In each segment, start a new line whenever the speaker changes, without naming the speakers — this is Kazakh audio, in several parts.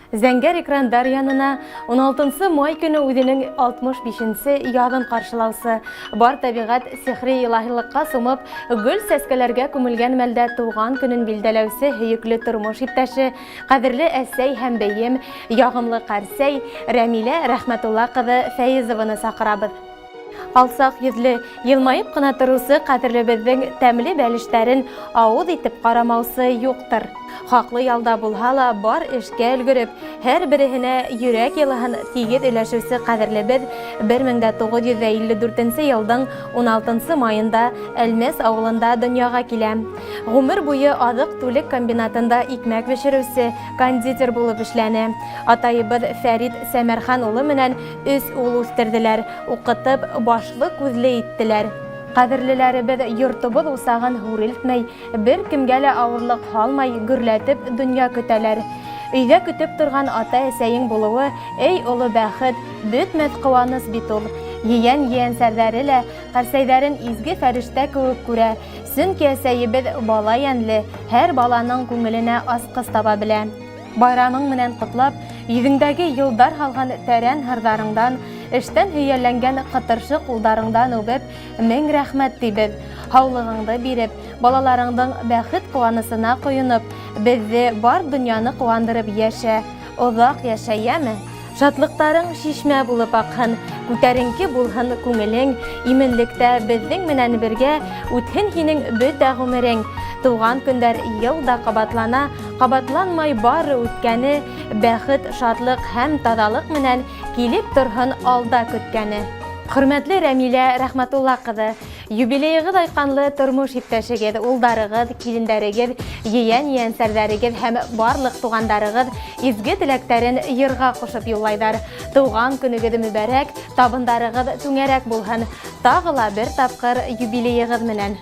Зәңгәр экрандар янына 16 май көне үзенең 65-нче ядын каршылаусы, бар табигать сихри илаһилыкка сумып, гөл сәскәләргә күмелгән мәлдә туган көнен билдәләүсе һөекле тормыш иптәше, кадерле әсәй һәм бәем, ягымлы кәрсәй Рәмилә Рәхмәтулла кызы Фәйзованы сакырабыз. Алсак йөзле, елмайып кына торысы кадерлебезнең тәмле бәлештәрен авыз итеп карамаусы юктыр. Хаклы ялда булһа ла бар эшкә өлгереп, һәр береһенә йөрәк елаһын тигез өләшүсе кадерлебез 1954 елның 16 майында Әлмәс авылында дөньяга килә. Гомер буе азык-түлек комбинатында икмәк бешерүче, кондитер булып эшләнә. Атайыбыз Фәрит Сәмәрхан улы менән 3 ул үстерделәр, укытып, башлы күзле иттеләр. Кадерлеләребез йортыбыз усагын хүрелтмәй, бер кемгә лә авырлык һалмай гөрләтеп дөнья көтәләр. Өйдә көтеп торган ата-әсәең булуы, эй олы бәхет, бөтмәс куаныс бит ул. Ейән-ейәнсәрләре лә кәрсәйдәрен изге фәрештә кеүек күрә. Сөнки әсәебез бала янлы, һәр баланың күңеленә асқыс таба белә. Байрамың менән котлап, йөзеңдәге елдар һалган тәрән һырдарыңдан, эштән һөялләнгән кытыршы кулдарыңдан үбеп, мең рәхмәт дибез. Һаулыгыңды биреп, балаларыңның бәхет куанысына коенып, безне бар дөньяны куандырып яшә, озак яшә, яме. Шатлыктарың шишмә булып акһын, күтәренке булһын күңелең, именлектә безнең менән бергә үтһен һинең бөтә гомерең. Туган көндәр елда кабатлана, кабатланмай бары үткәне, бәхет, шатлык һәм тазалык менән килеп торһын алда көткәне. Хөрмәтле Рәмилә Рәхмәтулла кызы, юбилейгыз айканлы тормыш иптәшегез, улдарыгыз, килендәрегез, ейән-ейәнсәрләрегез һәм барлык тугандарыгыз изге теләктәрен йырга кушып юллайдар. Туган көнегез мүбәрәк, табындарыгыз түңәрәк булһын. Тагы ла бер тапкыр юбилейгыз менән.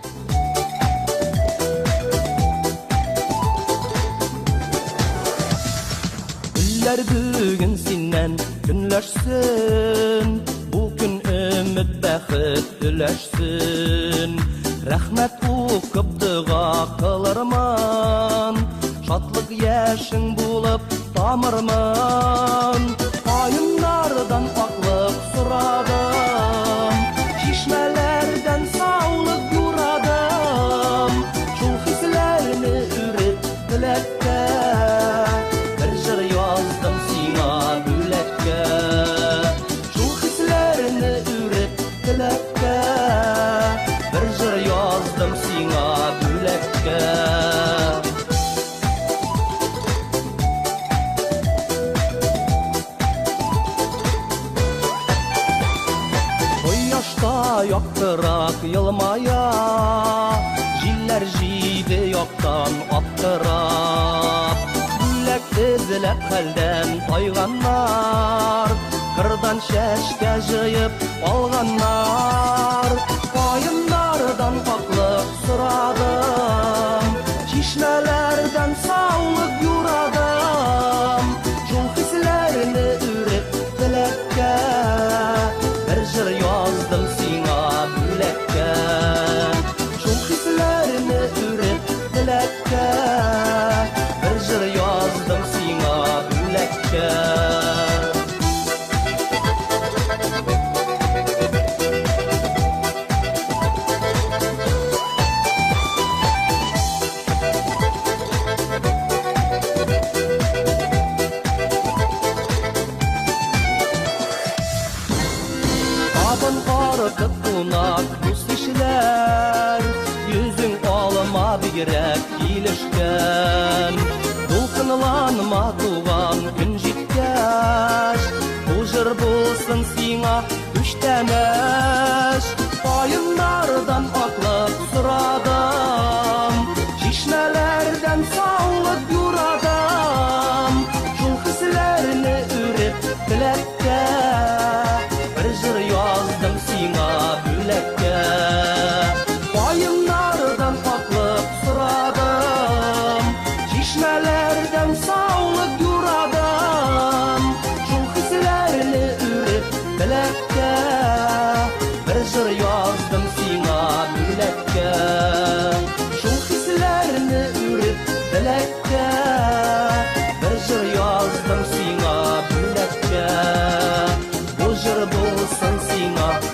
Günler bugün sindən günləşsin, bu gün ümid bəxit üləşsin. Rəhmət uqıb dua qılırman, şadlıq yaşın bulub tamırman. Qayınlardan aqlıq suradım, şişmələrdən sağlıq yuradım. Şul hislərini ürüb diləkdə, bir jır yazdım sina büləkə. Şul hislərini ürüb diləkdə, bir jır yazdım sina büləkə. Yaşta yaktırak yılmaya, jiller jiydi yaktan attırap. Gülek izlep halden tayganlar, kırdan şeşke jıyıp alganlar. Kayınlardan haklık sıradım, şişmelerden sağlık yuradım. Şul hislerini ürep dilekке, bir jır yazdım sina bülekке. Şul hislerini ürep dilekке, bir jır yazdım sina bülekке. Abın qarıqıb qunaq buz işlər, yüzün alma birək kilişkən. Dulqınlanma tuğan gün jitkəş, bu jır bulsun sina düştəməş. Qayınlardan aqlıq sıradım, şişmələrdən sağlıq yuradım. Şul hislərini ürep diləkdə, bir jır yazdım sina büləkkä. Qayınlardan aqlıq sıradım, şişmələrdən sağlıq yuradım. Şul hislərini ürep diləkdə, bir jır yazdım sina büləkkä. Şul hislərini ürep diləkdə, bir jır yazdım sina Bu jır bulsun sina